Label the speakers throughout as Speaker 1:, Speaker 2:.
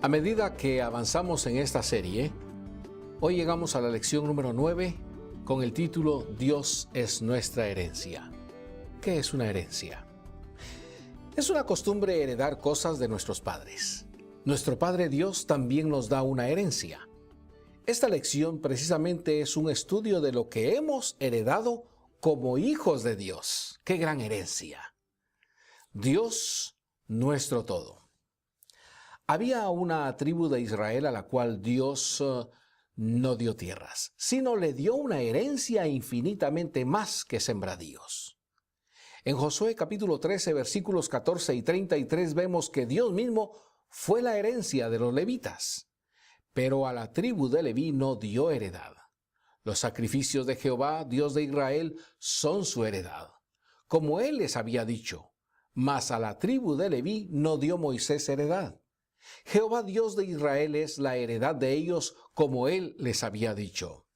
Speaker 1: A medida que avanzamos en esta serie, hoy llegamos a la lección número 9 con el título Dios es nuestra herencia. ¿Qué es una herencia? Es una costumbre heredar cosas de nuestros padres. Nuestro Padre Dios también nos da una herencia. Esta lección precisamente es un estudio de lo que hemos heredado como hijos de Dios. ¡Qué gran herencia! Dios, nuestro todo. Había una tribu de Israel a la cual Dios no dio tierras, sino le dio una herencia infinitamente más que sembradíos. En Josué capítulo 13, versículos 14 y 33 vemos que Dios mismo fue la herencia de los levitas, pero a la tribu de Leví no dio heredad. Los sacrificios de Jehová, Dios de Israel, son su heredad, como él les había dicho, mas a la tribu de Leví no dio Moisés heredad. Jehová Dios de Israel es la heredad de ellos, como él les había dicho.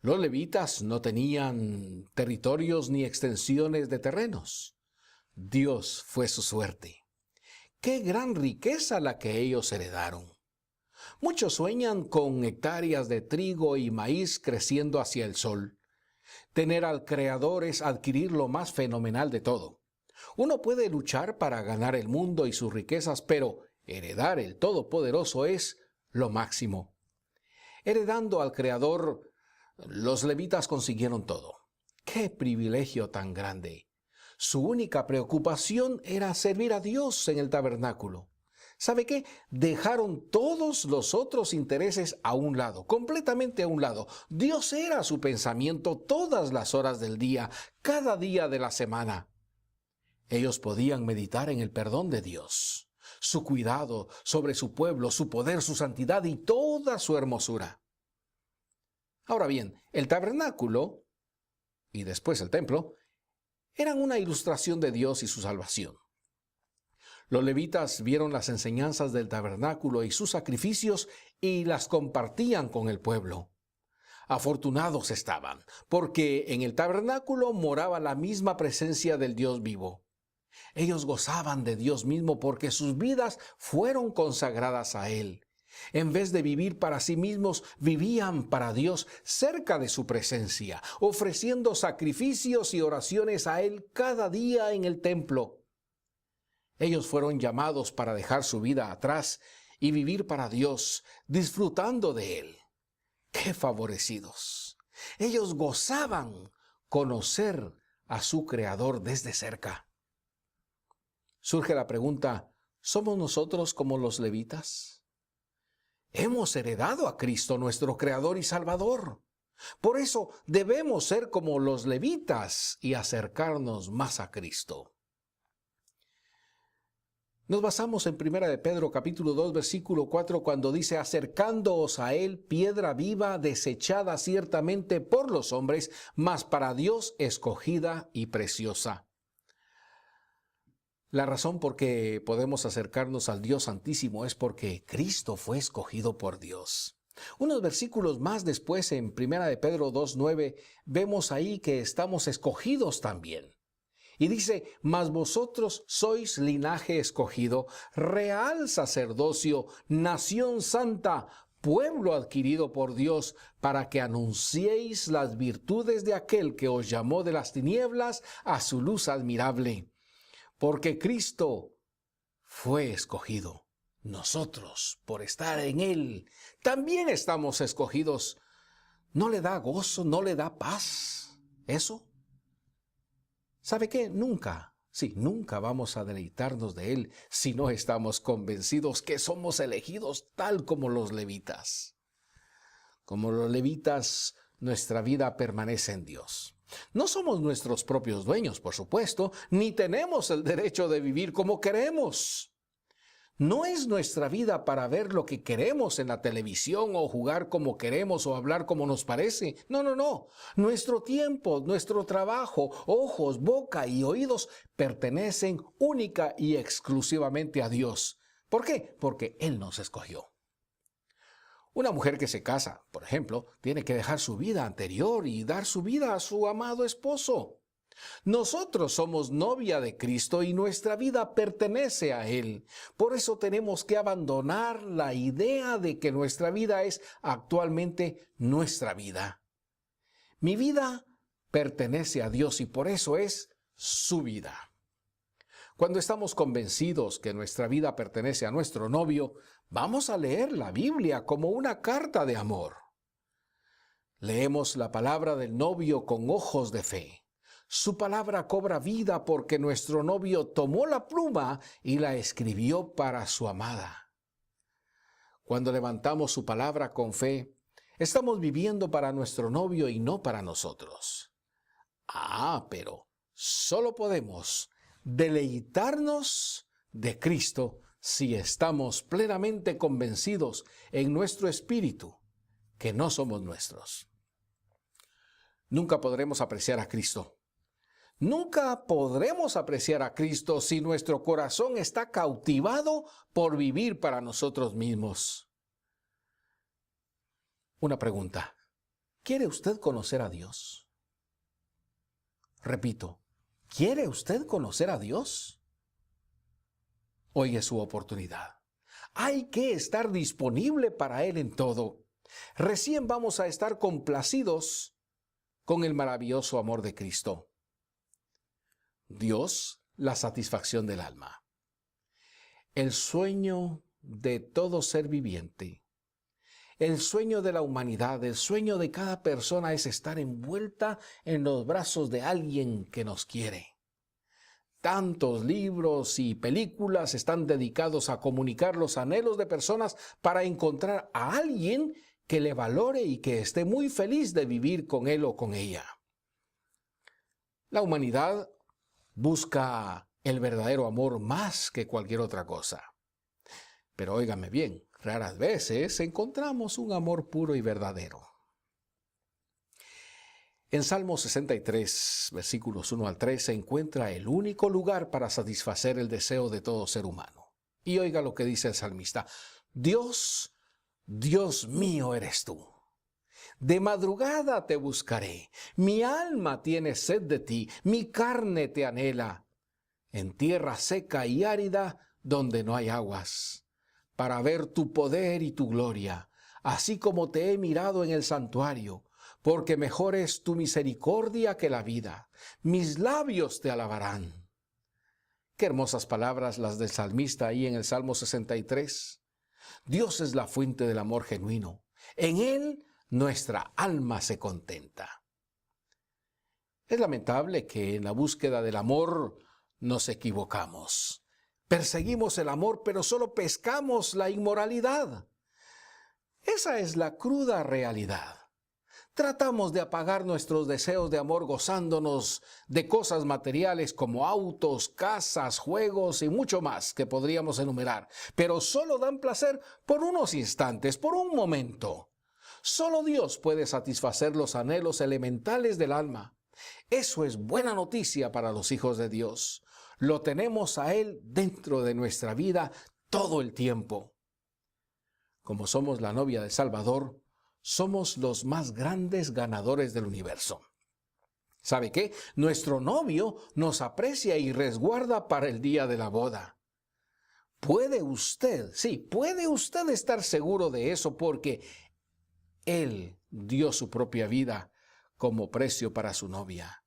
Speaker 1: Los levitas no tenían territorios ni extensiones de terrenos. Dios fue su suerte. ¡Qué gran riqueza la que ellos heredaron! Muchos sueñan con hectáreas de trigo y maíz creciendo hacia el sol. Tener al Creador es adquirir lo más fenomenal de todo. Uno puede luchar para ganar el mundo y sus riquezas, pero heredar el Todopoderoso es lo máximo. Heredando al Creador, los levitas consiguieron todo. ¡Qué privilegio tan grande! Su única preocupación era servir a Dios en el tabernáculo. ¿Sabe qué? Dejaron todos los otros intereses a un lado, completamente a un lado. Dios era su pensamiento todas las horas del día, cada día de la semana. Ellos podían meditar en el perdón de Dios, su cuidado sobre su pueblo, su poder, su santidad y toda su hermosura. Ahora bien, el tabernáculo y después el templo eran una ilustración de Dios y su salvación. Los levitas vieron las enseñanzas del tabernáculo y sus sacrificios y las compartían con el pueblo. Afortunados estaban, porque en el tabernáculo moraba la misma presencia del Dios vivo. Ellos gozaban de Dios mismo porque sus vidas fueron consagradas a Él. En vez de vivir para sí mismos, vivían para Dios cerca de su presencia, ofreciendo sacrificios y oraciones a Él cada día en el templo. Ellos fueron llamados para dejar su vida atrás y vivir para Dios, disfrutando de Él. ¡Qué favorecidos! Ellos gozaban conocer a su Creador desde cerca. Surge la pregunta, ¿somos nosotros como los levitas? Hemos heredado a Cristo, nuestro Creador y Salvador. Por eso debemos ser como los levitas y acercarnos más a Cristo. Nos basamos en 1 de Pedro capítulo 2 versículo 4 cuando dice, acercándoos a Él, piedra viva, desechada ciertamente por los hombres, mas para Dios escogida y preciosa. La razón por que podemos acercarnos al Dios Santísimo es porque Cristo fue escogido por Dios. Unos versículos más después, en 1 de Pedro 2:9, vemos ahí que estamos escogidos también. Y dice, mas vosotros sois linaje escogido, real sacerdocio, nación santa, pueblo adquirido por Dios, para que anunciéis las virtudes de aquel que os llamó de las tinieblas a su luz admirable. Porque Cristo fue escogido. Nosotros, por estar en Él, también estamos escogidos. ¿No le da gozo, no le da paz eso? ¿Sabe qué? Nunca vamos a deleitarnos de Él si no estamos convencidos que somos elegidos tal como los levitas. Como los levitas, nuestra vida permanece en Dios. No somos nuestros propios dueños, por supuesto, ni tenemos el derecho de vivir como queremos. No es nuestra vida para ver lo que queremos en la televisión o jugar como queremos o hablar como nos parece. No. Nuestro tiempo, nuestro trabajo, ojos, boca y oídos pertenecen única y exclusivamente a Dios. ¿Por qué? Porque Él nos escogió. Una mujer que se casa, por ejemplo, tiene que dejar su vida anterior y dar su vida a su amado esposo. Nosotros somos novia de Cristo y nuestra vida pertenece a Él. Por eso tenemos que abandonar la idea de que nuestra vida es actualmente nuestra vida. Mi vida pertenece a Dios y por eso es su vida. Cuando estamos convencidos que nuestra vida pertenece a nuestro novio, vamos a leer la Biblia como una carta de amor. Leemos la palabra del novio con ojos de fe. Su palabra cobra vida porque nuestro novio tomó la pluma y la escribió para su amada. Cuando levantamos su palabra con fe, estamos viviendo para nuestro novio y no para nosotros. Pero solo podemos deleitarnos de Cristo si estamos plenamente convencidos en nuestro espíritu que no somos nuestros. Nunca podremos apreciar a Cristo. Nunca podremos apreciar a Cristo si nuestro corazón está cautivado por vivir para nosotros mismos. Una pregunta. ¿Quiere usted conocer a Dios? Repito, ¿quiere usted conocer a Dios? Hoy es su oportunidad. Hay que estar disponible para Él en todo. Recién vamos a estar complacidos con el maravilloso amor de Cristo. Dios, la satisfacción del alma. El sueño de todo ser viviente, el sueño de la humanidad, el sueño de cada persona es estar envuelta en los brazos de alguien que nos quiere. Tantos libros y películas están dedicados a comunicar los anhelos de personas para encontrar a alguien que le valore y que esté muy feliz de vivir con él o con ella. La humanidad busca el verdadero amor más que cualquier otra cosa. Pero óigame bien, raras veces encontramos un amor puro y verdadero. En Salmo 63, versículos 1 al 3, se encuentra el único lugar para satisfacer el deseo de todo ser humano. Y oiga lo que dice el salmista: Dios, Dios mío eres tú. De madrugada te buscaré, mi alma tiene sed de ti, mi carne te anhela, en tierra seca y árida donde no hay aguas, para ver tu poder y tu gloria, así como te he mirado en el santuario, porque mejor es tu misericordia que la vida, mis labios te alabarán. Qué hermosas palabras las del salmista ahí en el Salmo 63. Dios es la fuente del amor genuino, en Él nuestra alma se contenta. Es lamentable que en la búsqueda del amor nos equivocamos. Perseguimos el amor, pero solo pescamos la inmoralidad. Esa es la cruda realidad. Tratamos de apagar nuestros deseos de amor gozándonos de cosas materiales como autos, casas, juegos y mucho más que podríamos enumerar, pero solo dan placer por unos instantes, por un momento. Solo Dios puede satisfacer los anhelos elementales del alma. Eso es buena noticia para los hijos de Dios. Lo tenemos a Él dentro de nuestra vida todo el tiempo. Como somos la novia del Salvador, somos los más grandes ganadores del universo. ¿Sabe qué? Nuestro novio nos aprecia y resguarda para el día de la boda. Puede usted estar seguro de eso porque Él dio su propia vida como precio para su novia.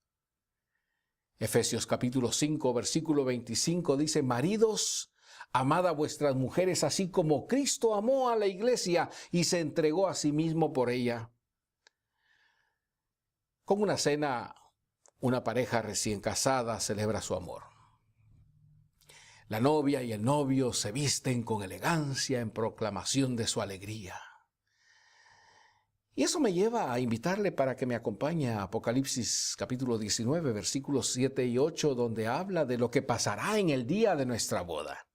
Speaker 1: Efesios capítulo 5, versículo 25 dice: Maridos, amad a vuestras mujeres así como Cristo amó a la iglesia y se entregó a sí mismo por ella. Con una cena, una pareja recién casada celebra su amor. La novia y el novio se visten con elegancia en proclamación de su alegría. Y eso me lleva a invitarle para que me acompañe a Apocalipsis capítulo 19, versículos 7 y 8, donde habla de lo que pasará en el día de nuestra boda.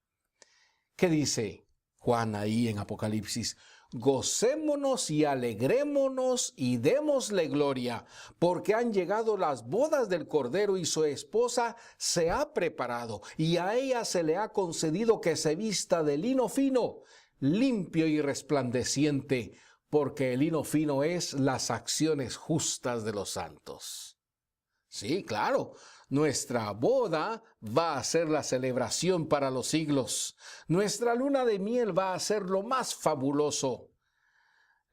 Speaker 1: ¿Qué dice Juan ahí en Apocalipsis? Gocémonos y alegrémonos y démosle gloria, porque han llegado las bodas del Cordero y su esposa se ha preparado, y a ella se le ha concedido que se vista de lino fino, limpio y resplandeciente, porque el lino fino es las acciones justas de los santos. Sí, claro. Nuestra boda va a ser la celebración para los siglos. Nuestra luna de miel va a ser lo más fabuloso.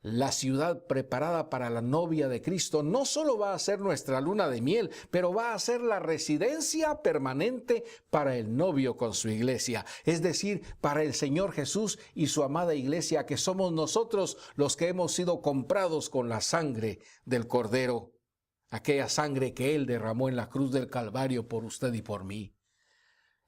Speaker 1: La ciudad preparada para la novia de Cristo no solo va a ser nuestra luna de miel, pero va a ser la residencia permanente para el novio con su iglesia, es decir, para el Señor Jesús y su amada iglesia, que somos nosotros los que hemos sido comprados con la sangre del Cordero, aquella sangre que Él derramó en la cruz del Calvario por usted y por mí.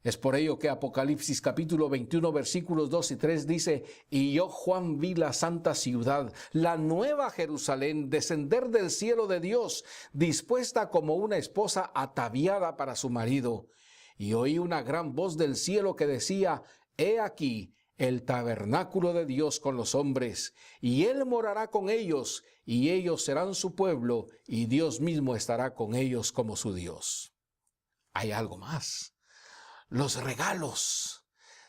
Speaker 1: Es por ello que Apocalipsis capítulo 21 versículos 2 y 3 dice: y yo, Juan, vi la santa ciudad, la nueva Jerusalén, descender del cielo de Dios, dispuesta como una esposa ataviada para su marido. Y oí una gran voz del cielo que decía: he aquí el tabernáculo de Dios con los hombres, y Él morará con ellos, y ellos serán su pueblo, y Dios mismo estará con ellos como su Dios. Hay algo más. Los regalos.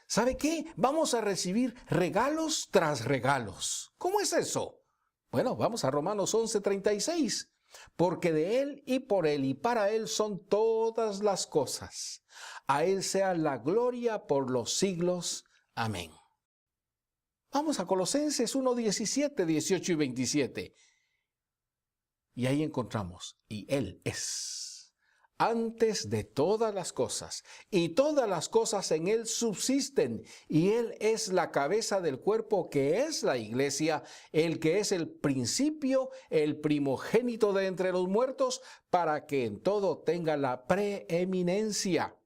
Speaker 1: ¿Sabe qué? Vamos a recibir regalos tras regalos. ¿Cómo es eso? Bueno, vamos a Romanos 11:36. Porque de Él y por Él y para Él son todas las cosas. A Él sea la gloria por los siglos. Amén. Vamos a Colosenses 1:17, 18 y 27. Y ahí encontramos: y Él es antes de todas las cosas, y todas las cosas en Él subsisten, y Él es la cabeza del cuerpo, que es la iglesia, el que es el principio, el primogénito de entre los muertos, para que en todo tenga la preeminencia.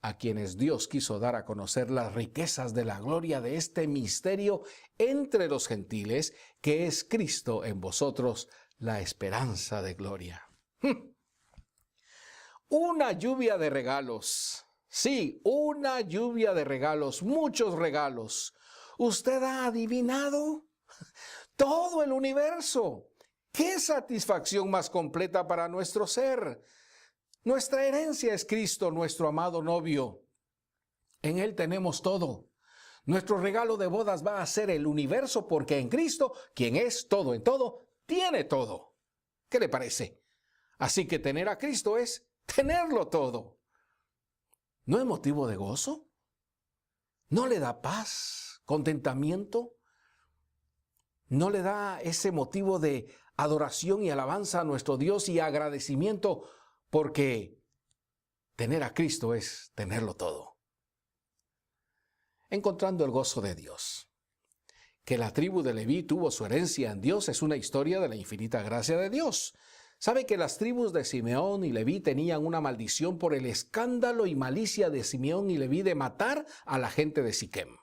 Speaker 1: A quienes Dios quiso dar a conocer las riquezas de la gloria de este misterio entre los gentiles, que es Cristo en vosotros, la esperanza de gloria. Una lluvia de regalos. Sí, una lluvia de regalos, muchos regalos. ¿Usted ha adivinado? Todo el universo. ¡Qué satisfacción más completa para nuestro ser! Nuestra herencia es Cristo, nuestro amado novio. En Él tenemos todo. Nuestro regalo de bodas va a ser el universo, porque en Cristo, quien es todo en todo, tiene todo. ¿Qué le parece? Así que tener a Cristo es tenerlo todo. ¿No es motivo de gozo? ¿No le da paz, contentamiento? ¿No le da ese motivo de adoración y alabanza a nuestro Dios y agradecimiento? Porque tener a Cristo es tenerlo todo. Encontrando el gozo de Dios. Que la tribu de Leví tuvo su herencia en Dios es una historia de la infinita gracia de Dios. ¿Sabe que las tribus de Simeón y Leví tenían una maldición por el escándalo y malicia de Simeón y Leví de matar a la gente de Siquem?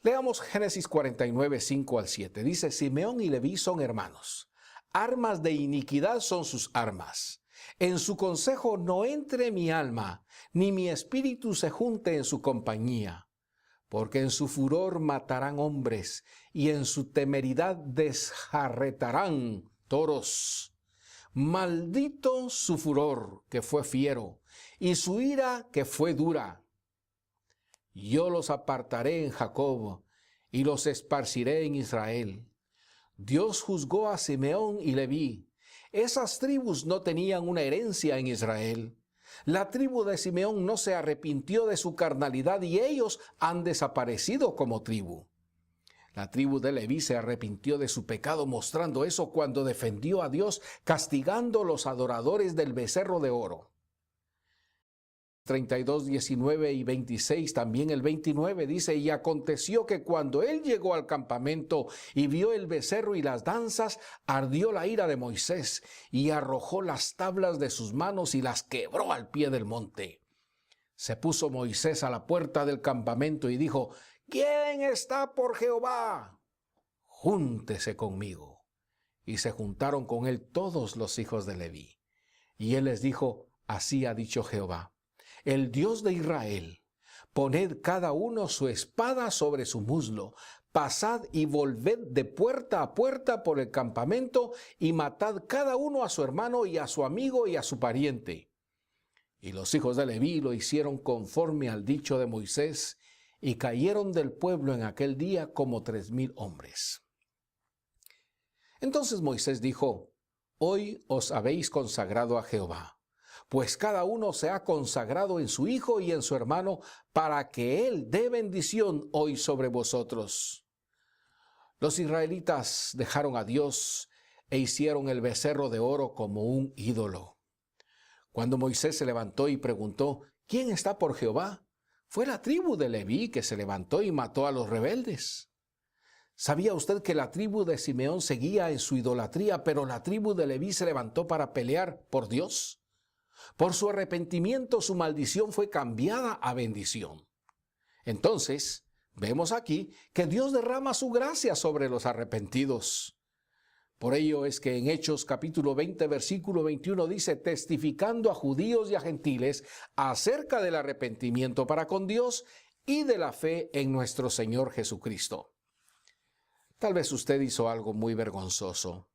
Speaker 1: Leamos Génesis 49, 5 al 7. Dice: Simeón y Leví son hermanos. Armas de iniquidad son sus armas. En su consejo no entre mi alma, ni mi espíritu se junte en su compañía. Porque en su furor matarán hombres, y en su temeridad desjarretarán toros. Maldito su furor, que fue fiero, y su ira, que fue dura. Yo los apartaré en Jacob, y los esparciré en Israel. Dios juzgó a Simeón y Leví. Esas tribus no tenían una herencia en Israel. La tribu de Simeón no se arrepintió de su carnalidad y ellos han desaparecido como tribu. La tribu de Leví se arrepintió de su pecado, mostrando eso cuando defendió a Dios, castigando a los adoradores del becerro de oro. 32, 19 y 26, también el 29 dice: y aconteció que cuando él llegó al campamento y vio el becerro y las danzas, ardió la ira de Moisés y arrojó las tablas de sus manos y las quebró al pie del monte. Se puso Moisés a la puerta del campamento y dijo: ¿quién está por Jehová? Júntese conmigo. Y se juntaron con él todos los hijos de Leví. Y él les dijo: así ha dicho Jehová, el Dios de Israel: poned cada uno su espada sobre su muslo, pasad y volved de puerta a puerta por el campamento, y matad cada uno a su hermano y a su amigo y a su pariente. Y los hijos de Leví lo hicieron conforme al dicho de Moisés, y cayeron del pueblo en aquel día como 3,000 hombres. Entonces Moisés dijo: hoy os habéis consagrado a Jehová, pues cada uno se ha consagrado en su hijo y en su hermano, para que él dé bendición hoy sobre vosotros. Los israelitas dejaron a Dios e hicieron el becerro de oro como un ídolo. Cuando Moisés se levantó y preguntó, ¿quién está por Jehová?, fue la tribu de Leví que se levantó y mató a los rebeldes. ¿Sabía usted que la tribu de Simeón seguía en su idolatría, pero la tribu de Leví se levantó para pelear por Dios? Por su arrepentimiento, su maldición fue cambiada a bendición. Entonces, vemos aquí que Dios derrama su gracia sobre los arrepentidos. Por ello es que en Hechos capítulo 20, versículo 21 dice, testificando a judíos y a gentiles acerca del arrepentimiento para con Dios y de la fe en nuestro Señor Jesucristo. Tal vez usted hizo algo muy vergonzoso.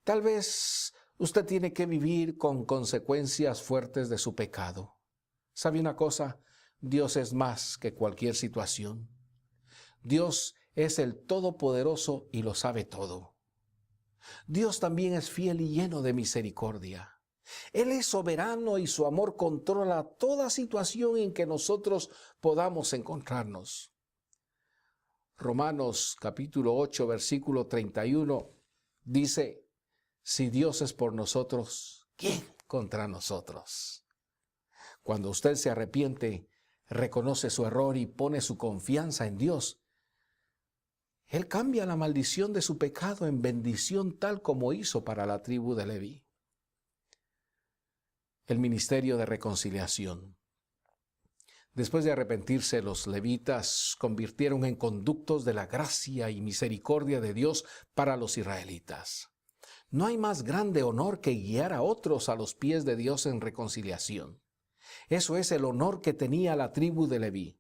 Speaker 1: Tal vez usted tiene que vivir con consecuencias fuertes de su pecado. ¿Sabe una cosa? Dios es más que cualquier situación. Dios es el Todopoderoso y lo sabe todo. Dios también es fiel y lleno de misericordia. Él es soberano y su amor controla toda situación en que nosotros podamos encontrarnos. Romanos capítulo 8, versículo 31 dice, si Dios es por nosotros, ¿quién contra nosotros? Cuando usted se arrepiente, reconoce su error y pone su confianza en Dios, Él cambia la maldición de su pecado en bendición, tal como hizo para la tribu de Leví. El ministerio de reconciliación. Después de arrepentirse, los levitas convirtieron en conductos de la gracia y misericordia de Dios para los israelitas. No hay más grande honor que guiar a otros a los pies de Dios en reconciliación. Eso es el honor que tenía la tribu de Leví.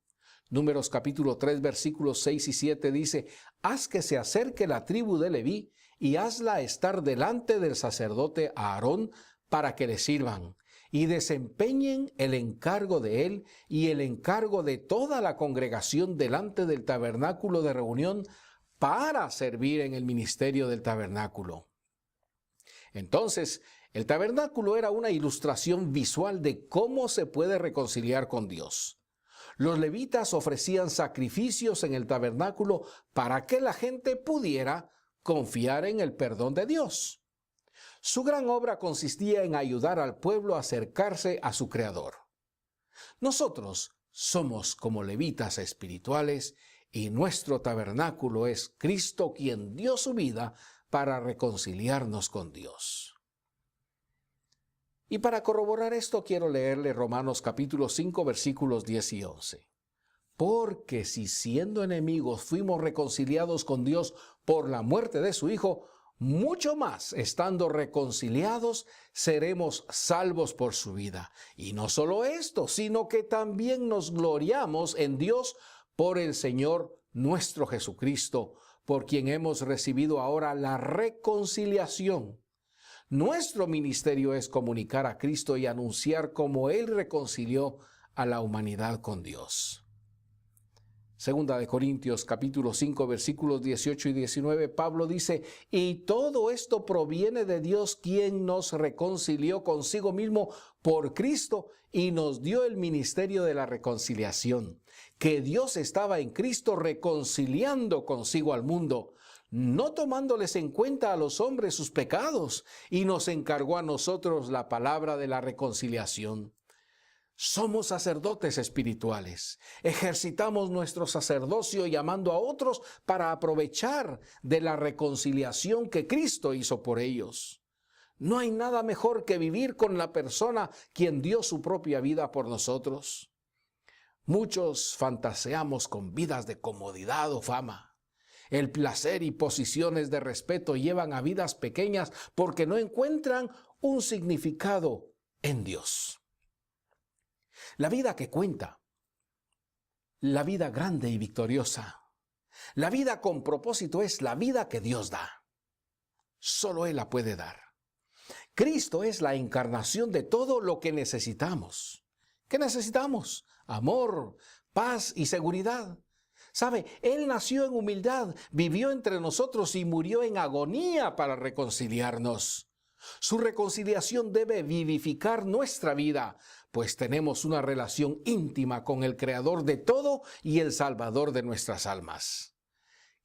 Speaker 1: Números capítulo 3, versículos 6 y 7 dice, haz que se acerque la tribu de Leví y hazla estar delante del sacerdote Aarón para que le sirvan y desempeñen el encargo de él y el encargo de toda la congregación delante del tabernáculo de reunión para servir en el ministerio del tabernáculo. Entonces, el tabernáculo era una ilustración visual de cómo se puede reconciliar con Dios. Los levitas ofrecían sacrificios en el tabernáculo para que la gente pudiera confiar en el perdón de Dios. Su gran obra consistía en ayudar al pueblo a acercarse a su Creador. Nosotros somos como levitas espirituales y nuestro tabernáculo es Cristo, quien dio su vida para reconciliarnos con Dios. Y para corroborar esto quiero leerle Romanos capítulo 5 versículos 10 y 11. Porque si siendo enemigos fuimos reconciliados con Dios por la muerte de su Hijo, mucho más estando reconciliados seremos salvos por su vida. Y no solo esto, sino que también nos gloriamos en Dios por el Señor nuestro Jesucristo, por quien hemos recibido ahora la reconciliación. Nuestro ministerio es comunicar a Cristo y anunciar cómo Él reconcilió a la humanidad con Dios. Segunda de Corintios capítulo 5 versículos 18 y 19, Pablo dice, y todo esto proviene de Dios, quien nos reconcilió consigo mismo por Cristo y nos dio el ministerio de la reconciliación, que Dios estaba en Cristo reconciliando consigo al mundo, no tomándoles en cuenta a los hombres sus pecados, y nos encargó a nosotros la palabra de la reconciliación. Somos sacerdotes espirituales. Ejercitamos nuestro sacerdocio llamando a otros para aprovechar de la reconciliación que Cristo hizo por ellos. No hay nada mejor que vivir con la persona quien dio su propia vida por nosotros. Muchos fantaseamos con vidas de comodidad o fama. El placer y posiciones de respeto llevan a vidas pequeñas porque no encuentran un significado en Dios. La vida que cuenta, la vida grande y victoriosa, la vida con propósito es la vida que Dios da. Solo Él la puede dar. Cristo es la encarnación de todo lo que necesitamos. ¿Qué necesitamos? Amor, paz y seguridad. ¿Sabe? Él nació en humildad, vivió entre nosotros y murió en agonía para reconciliarnos. Su reconciliación debe vivificar nuestra vida, pues tenemos una relación íntima con el Creador de todo y el Salvador de nuestras almas.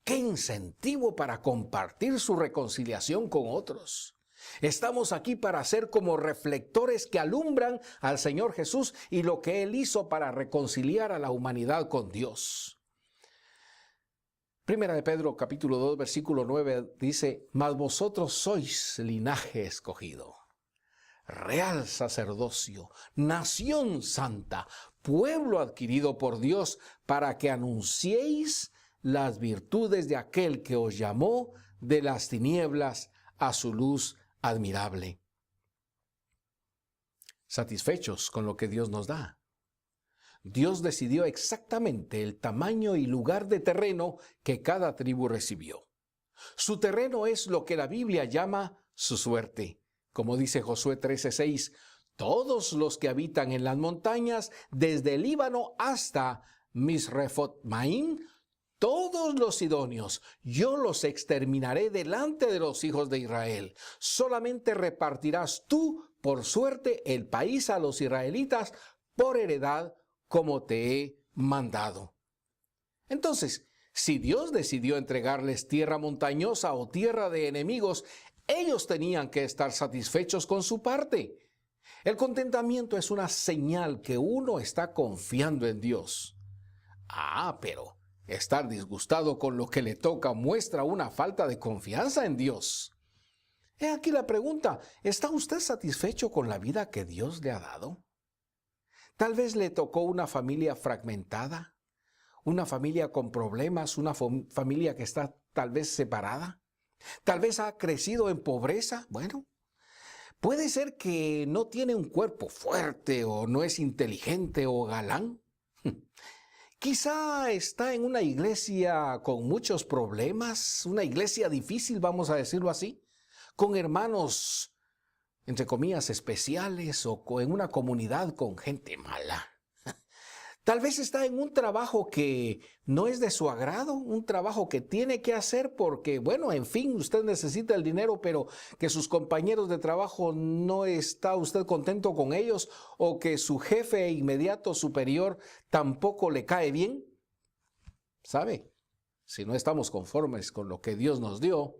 Speaker 1: ¡Qué incentivo para compartir su reconciliación con otros! Estamos aquí para ser como reflectores que alumbran al Señor Jesús y lo que Él hizo para reconciliar a la humanidad con Dios. Primera de Pedro, capítulo 2, versículo 9, dice: Mas vosotros sois linaje escogido, real sacerdocio, nación santa, pueblo adquirido por Dios, para que anunciéis las virtudes de aquel que os llamó de las tinieblas a su luz admirable. Satisfechos con lo que Dios nos da. Dios decidió exactamente el tamaño y lugar de terreno que cada tribu recibió. Su terreno es lo que la Biblia llama su suerte. Como dice Josué 13:6, todos los que habitan en las montañas, desde el Líbano hasta Misrefot-Maim, todos los sidonios, yo los exterminaré delante de los hijos de Israel. Solamente repartirás tú por suerte el país a los israelitas por heredad, como te he mandado. Entonces, si Dios decidió entregarles tierra montañosa o tierra de enemigos, ellos tenían que estar satisfechos con su parte. El contentamiento es una señal que uno está confiando en Dios. Pero estar disgustado con lo que le toca muestra una falta de confianza en Dios. He aquí la pregunta: ¿está usted satisfecho con la vida que Dios le ha dado? Tal vez le tocó una familia fragmentada, una familia con problemas, una familia que está tal vez separada. Tal vez ha crecido en pobreza. Bueno, puede ser que no tiene un cuerpo fuerte o no es inteligente o galán. Quizá está en una iglesia con muchos problemas, una iglesia difícil, vamos a decirlo así, con hermanos, entre comillas, especiales, o en una comunidad con gente mala. Tal vez está en un trabajo que no es de su agrado, un trabajo que tiene que hacer porque, bueno, en fin, usted necesita el dinero, pero que sus compañeros de trabajo no está usted contento con ellos, o que su jefe inmediato superior tampoco le cae bien. ¿Sabe? Si no estamos conformes con lo que Dios nos dio,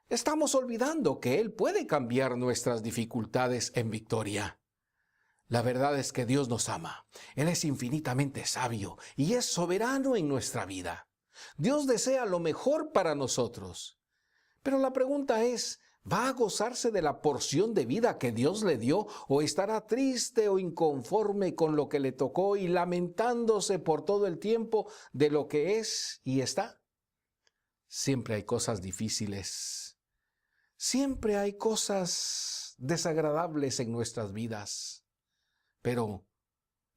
Speaker 1: estamos olvidando que Él puede cambiar nuestras dificultades en victoria. La verdad es que Dios nos ama. Él es infinitamente sabio y es soberano en nuestra vida. Dios desea lo mejor para nosotros. Pero la pregunta es, ¿va a gozarse de la porción de vida que Dios le dio, o estará triste o inconforme con lo que le tocó y lamentándose por todo el tiempo de lo que es y está? Siempre hay cosas difíciles. Siempre hay cosas desagradables en nuestras vidas. Pero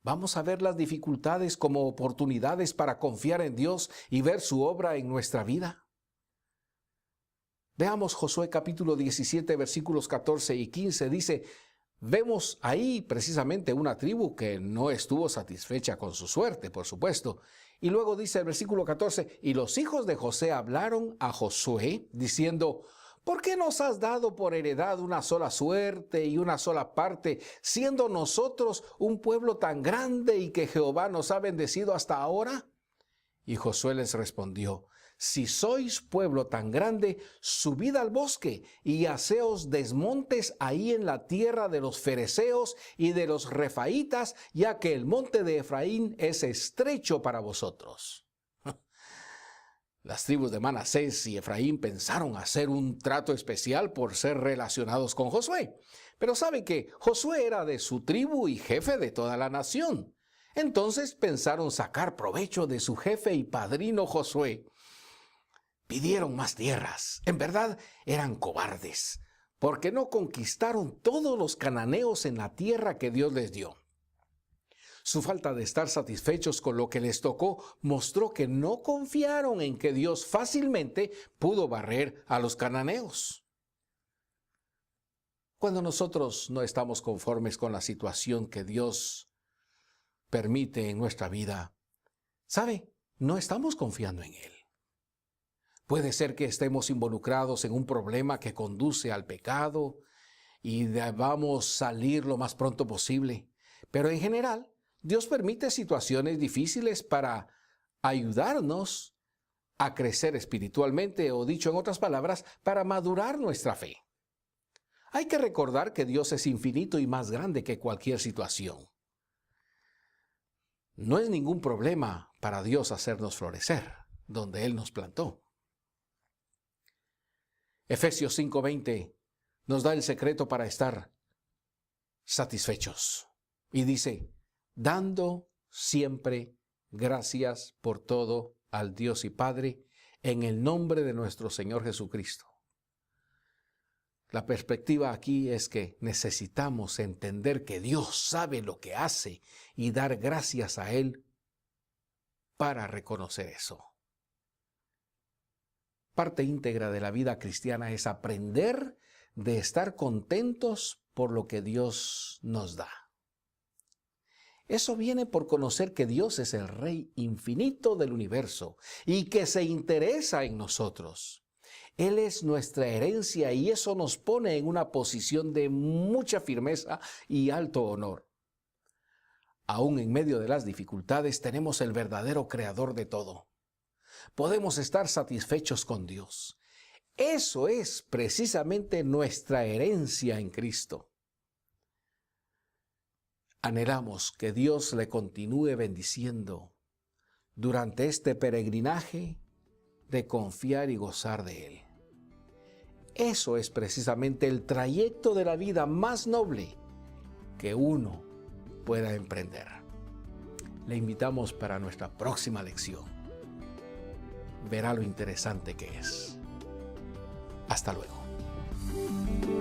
Speaker 1: vamos a ver las dificultades como oportunidades para confiar en Dios y ver su obra en nuestra vida. Veamos Josué capítulo 17, versículos 14 y 15. Dice, vemos ahí precisamente una tribu que no estuvo satisfecha con su suerte, por supuesto. Y luego dice el versículo 14, y los hijos de José hablaron a Josué diciendo, ¿por qué nos has dado por heredad una sola suerte y una sola parte, siendo nosotros un pueblo tan grande y que Jehová nos ha bendecido hasta ahora? Y Josué les respondió, si sois pueblo tan grande, subid al bosque y haceos desmontes ahí en la tierra de los fereceos y de los refaítas, ya que el monte de Efraín es estrecho para vosotros. Las tribus de Manasés y Efraín pensaron hacer un trato especial por ser relacionados con Josué. Pero sabe que Josué era de su tribu y jefe de toda la nación. Entonces pensaron sacar provecho de su jefe y padrino Josué. Pidieron más tierras. En verdad eran cobardes, porque no conquistaron todos los cananeos en la tierra que Dios les dio. Su falta de estar satisfechos con lo que les tocó mostró que no confiaron en que Dios fácilmente pudo barrer a los cananeos. Cuando nosotros no estamos conformes con la situación que Dios permite en nuestra vida, ¿sabe? No estamos confiando en Él. Puede ser que estemos involucrados en un problema que conduce al pecado, y debamos salir lo más pronto posible. Pero en general, Dios permite situaciones difíciles para ayudarnos a crecer espiritualmente, o dicho en otras palabras, para madurar nuestra fe. Hay que recordar que Dios es infinito y más grande que cualquier situación. No es ningún problema para Dios hacernos florecer donde Él nos plantó. Efesios 5:20 nos da el secreto para estar satisfechos. Y dice, dando siempre gracias por todo al Dios y Padre, en el nombre de nuestro Señor Jesucristo. La perspectiva aquí es que necesitamos entender que Dios sabe lo que hace y dar gracias a Él para reconocer eso. Parte íntegra de la vida cristiana es aprender de estar contentos por lo que Dios nos da. Eso viene por conocer que Dios es el Rey infinito del universo y que se interesa en nosotros. Él es nuestra herencia y eso nos pone en una posición de mucha firmeza y alto honor. Aún en medio de las dificultades tenemos el verdadero creador de todo. Podemos estar satisfechos con Dios. Eso es precisamente nuestra herencia en Cristo. Anhelamos que Dios le continúe bendiciendo durante este peregrinaje de confiar y gozar de Él. Eso es precisamente el trayecto de la vida más noble que uno pueda emprender. Le invitamos para nuestra próxima lección. Verá lo interesante que es. Hasta luego.